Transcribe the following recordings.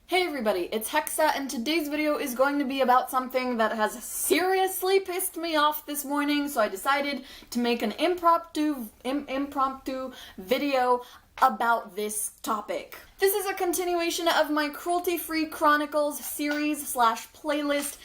Hey everybody, it's Hexa, and today's video is going to be about something that has seriously pissed me off this morning, so I decided to make an impromptu video about this topic. This is a continuation of my Cruelty-Free Chronicles series slash playlist.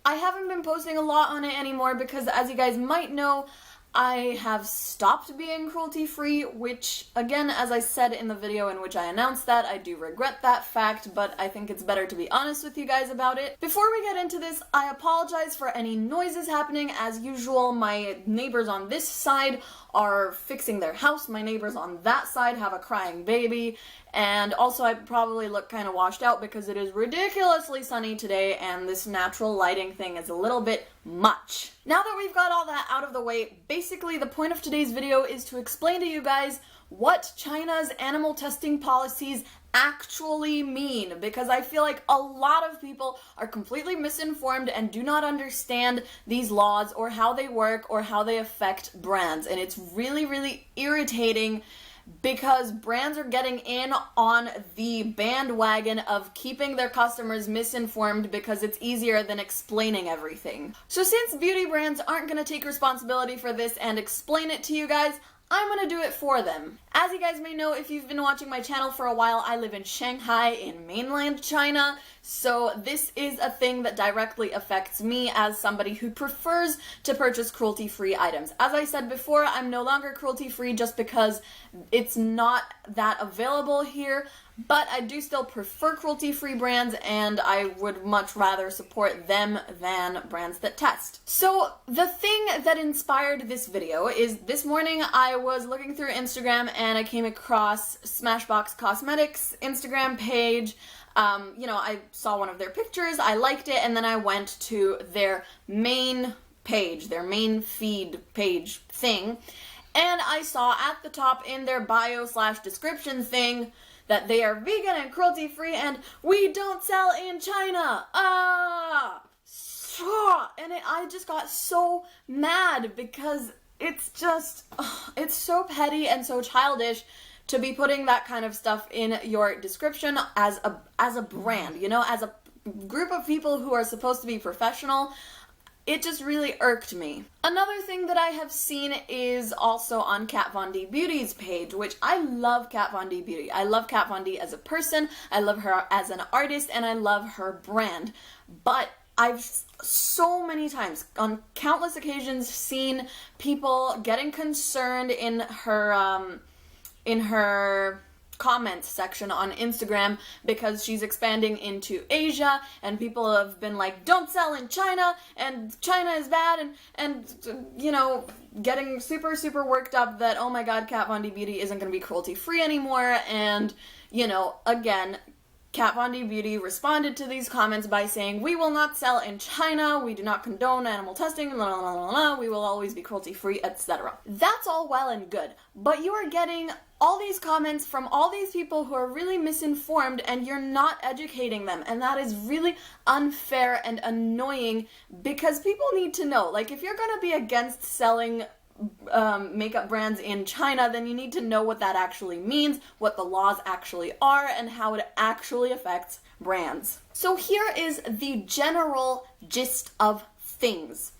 I haven't been posting a lot on it anymore because, as you guys might know, I have stopped being cruelty-free, which, again, as I said in the video in which I announced that, I do regret that fact, but I think it's better to be honest with you guys about it. Before we get into this, I apologize for any noises happening. As usual, my neighbors on this side are fixing their house, my neighbors on that side have a crying baby, and also I probably look kind of washed out because it is ridiculously sunny today and this natural lighting thing is a little bit much. Now that we've got all that out of the way, basically the point of today's video is to explain to you guys what China's animal testing policies actually mean, because I feel like a lot of people are completely misinformed and do not understand these laws or how they work or how they affect brands, and it's really irritating because brands are getting in on the bandwagon of keeping their customers misinformed because it's easier than explaining everything. So since beauty brands aren't going to take responsibility for this and explain it to you guys, I'm gonna do it for them. As you guys may know, if you've been watching my channel for a while, I live in Shanghai in mainland China, so this is a thing that directly affects me as somebody who prefers to purchase cruelty-free items. As I said before, I'm no longer cruelty-free just because it's not that available here, but I do still prefer cruelty-free brands, and I would much rather support them than brands that test. So the thing that inspired this video is this morning I was looking through Instagram and I came across Smashbox Cosmetics Instagram page. I saw one of their pictures, I liked it, and then I went to their main page, their main feed page thing, and I saw at the top in their bio slash description thing that they are vegan and cruelty-free and we don't sell in China. I just got so mad because it's just, it's so petty and so childish to be putting that kind of stuff in your description as a brand, as a group of people who are supposed to be professional. It just really irked me. Another thing that I have seen is also on Kat Von D Beauty's page, which I love Kat Von D Beauty. I love Kat Von D as a person, I love her as an artist, and I love her brand. But I've so many times, on countless occasions, seen people getting concerned in her comments section on Instagram because she's expanding into Asia, and people have been like, don't sell in China, and China is bad, and getting super worked up that, oh my god, Kat Von D Beauty isn't going to be cruelty-free anymore, and, again, Kat Von D Beauty responded to these comments by saying, we will not sell in China, we do not condone animal testing, we will always be cruelty-free, etc. That's all well and good, but you are getting all these comments from all these people who are really misinformed and you're not educating them, and that is really unfair and annoying because people need to know. Like, if you're gonna be against selling makeup brands in China, then you need to know what that actually means, what the laws actually are, and how it actually affects brands. So here is the general gist of things.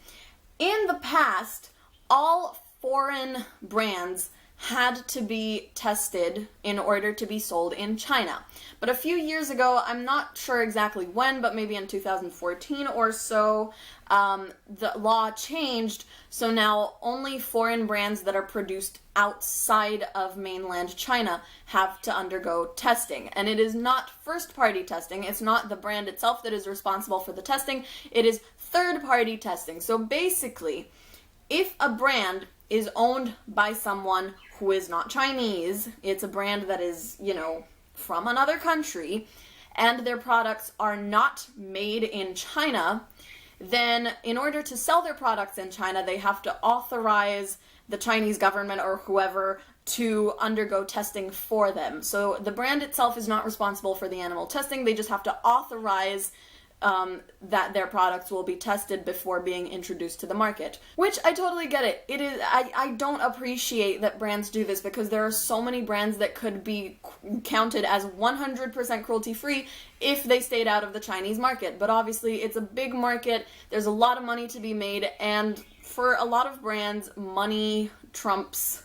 In the past, all foreign brands had to be tested in order to be sold in China. But a few years ago, I'm not sure exactly when, but maybe in 2014 or so, the law changed, so now only foreign brands that are produced outside of mainland China have to undergo testing. And it is not first-party testing, it's not the brand itself that is responsible for the testing, it is third-party testing. So basically, if a brand is owned by someone who is not Chinese, it's a brand that is, from another country, and their products are not made in China, then in order to sell their products in China, they have to authorize the Chinese government or whoever to undergo testing for them. So the brand itself is not responsible for the animal testing, they just have to authorize that their products will be tested before being introduced to the market. Which I totally get it. I don't appreciate that brands do this, because there are so many brands that could be counted as 100% cruelty-free if they stayed out of the Chinese market. But obviously it's a big market, there's a lot of money to be made, and for a lot of brands, money trumps,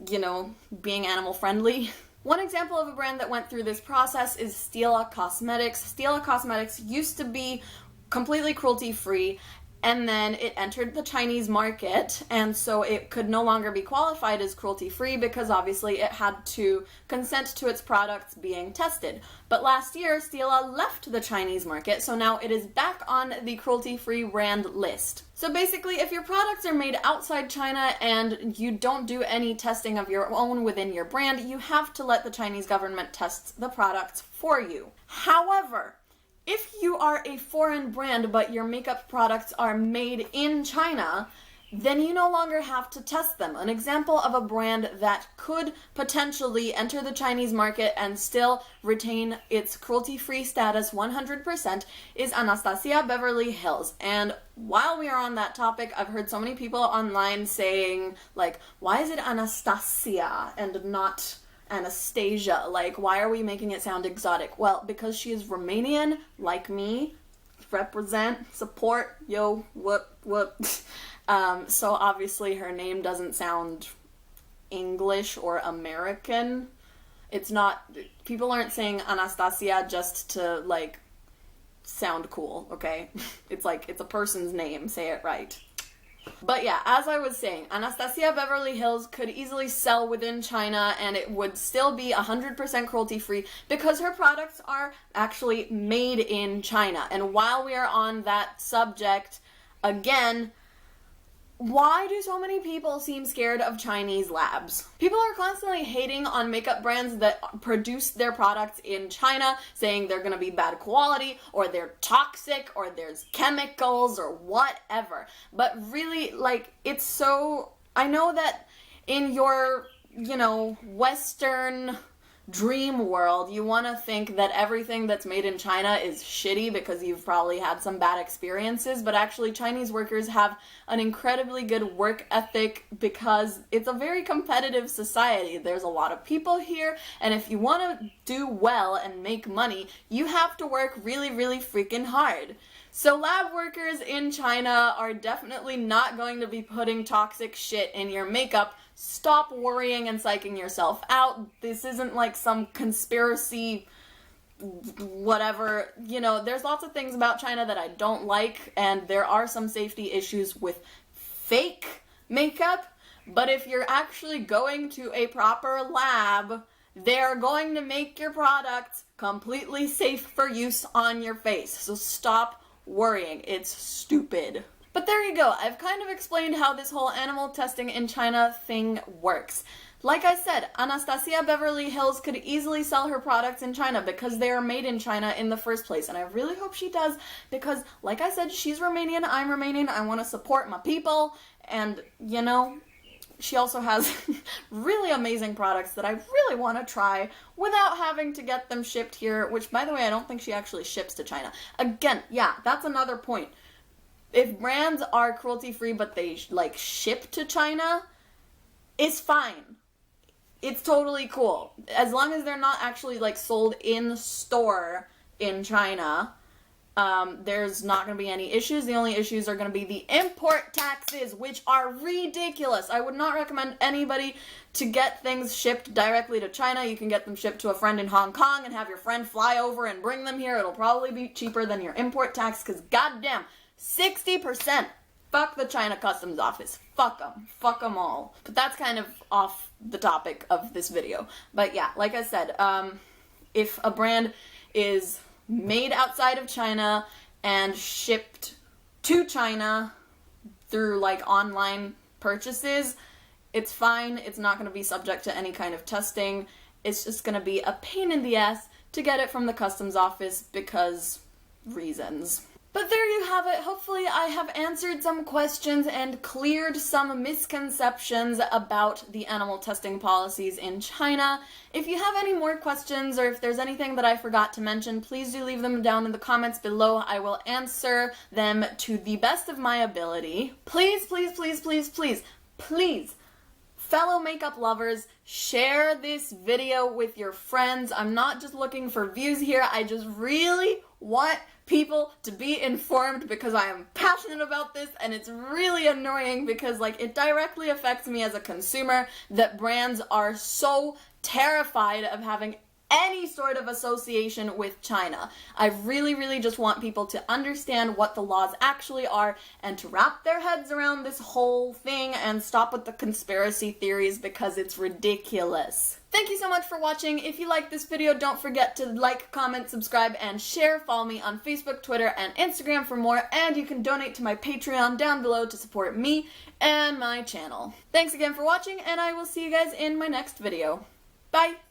you know, being animal friendly. One example of a brand that went through this process is Stila Cosmetics. Stila Cosmetics used to be completely cruelty-free, and then it entered the Chinese market, and so it could no longer be qualified as cruelty-free because obviously it had to consent to its products being tested. But last year, Stila left the Chinese market, so now it is back on the cruelty-free brand list. So basically, if your products are made outside China and you don't do any testing of your own within your brand, you have to let the Chinese government test the products for you. However, if you are a foreign brand but your makeup products are made in China, then you no longer have to test them. An example of a brand that could potentially enter the Chinese market and still retain its cruelty-free status 100% is Anastasia Beverly Hills. And while we are on that topic, I've heard so many people online saying, like, why is it Anastasia and not Anastasia? Like, why are we making it sound exotic? Well, because she is Romanian, like me, represent, support, yo, whoop. So obviously her name doesn't sound English or American. It's not, people aren't saying Anastasia just to, like, sound cool, okay? It's like, it's a person's name, say it right. But yeah, as I was saying, Anastasia Beverly Hills could easily sell within China and it would still be 100% cruelty-free because her products are actually made in China. And while we are on that subject, again, why do so many people seem scared of Chinese labs? People are constantly hating on makeup brands that produce their products in China, saying they're gonna be bad quality, or they're toxic, or there's chemicals, or whatever. But really, like, it's so... I know that in your, you know, Western dream world, you want to think that everything that's made in China is shitty because you've probably had some bad experiences, but actually Chinese workers have an incredibly good work ethic because it's a very competitive society. There's a lot of people here, and if you want to do well and make money, you have to work really, really freaking hard. So lab workers in China are definitely not going to be putting toxic shit in your makeup. Stop worrying and psyching yourself out. This isn't like some conspiracy, whatever. You know, there's lots of things about China that I don't like, and there are some safety issues with fake makeup. But if you're actually going to a proper lab, they're going to make your products completely safe for use on your face. So stop worrying. It's stupid. But there you go. I've kind of explained how this whole animal testing in China thing works. Like I said, Anastasia Beverly Hills could easily sell her products in China because they are made in China in the first place. And I really hope she does because, like I said, she's Romanian, I'm Romanian, I want to support my people. And, you know, she also has really amazing products that I really want to try without having to get them shipped here, which, by the way, I don't think she actually ships to China. Again, yeah, that's another point. If brands are cruelty-free but they, like, ship to China, it's fine. It's totally cool. As long as they're not actually, like, sold in store in China, there's not going to be any issues. The only issues are going to be the import taxes, which are ridiculous. I would not recommend anybody to get things shipped directly to China. You can get them shipped to a friend in Hong Kong and have your friend fly over and bring them here. It'll probably be cheaper than your import tax because, goddamn, 60%. Fuck the China Customs Office. Fuck them. Fuck them all. But that's kind of off the topic of this video. But yeah, like I said, if a brand is made outside of China and shipped to China through, like, online purchases, it's fine. It's not going to be subject to any kind of testing. It's just going to be a pain in the ass to get it from the customs office because reasons. But there you have it. Hopefully I have answered some questions and cleared some misconceptions about the animal testing policies in China. If you have any more questions or if there's anything that I forgot to mention, please do leave them down in the comments below. I will answer them to the best of my ability. Please, please, please, please, please, please, fellow makeup lovers, share this video with your friends. I'm not just looking for views here. I just really want people to be informed because I am passionate about this, and it's really annoying because like it directly affects me as a consumer that brands are so terrified of having any sort of association with China. I really, really just want people to understand what the laws actually are and to wrap their heads around this whole thing and stop with the conspiracy theories because it's ridiculous. Thank you so much for watching. If you like this video, don't forget to like, comment, subscribe, and share. Follow me on Facebook, Twitter, and Instagram for more, and you can donate to my Patreon down below to support me and my channel. Thanks again for watching, and I will see you guys in my next video. Bye!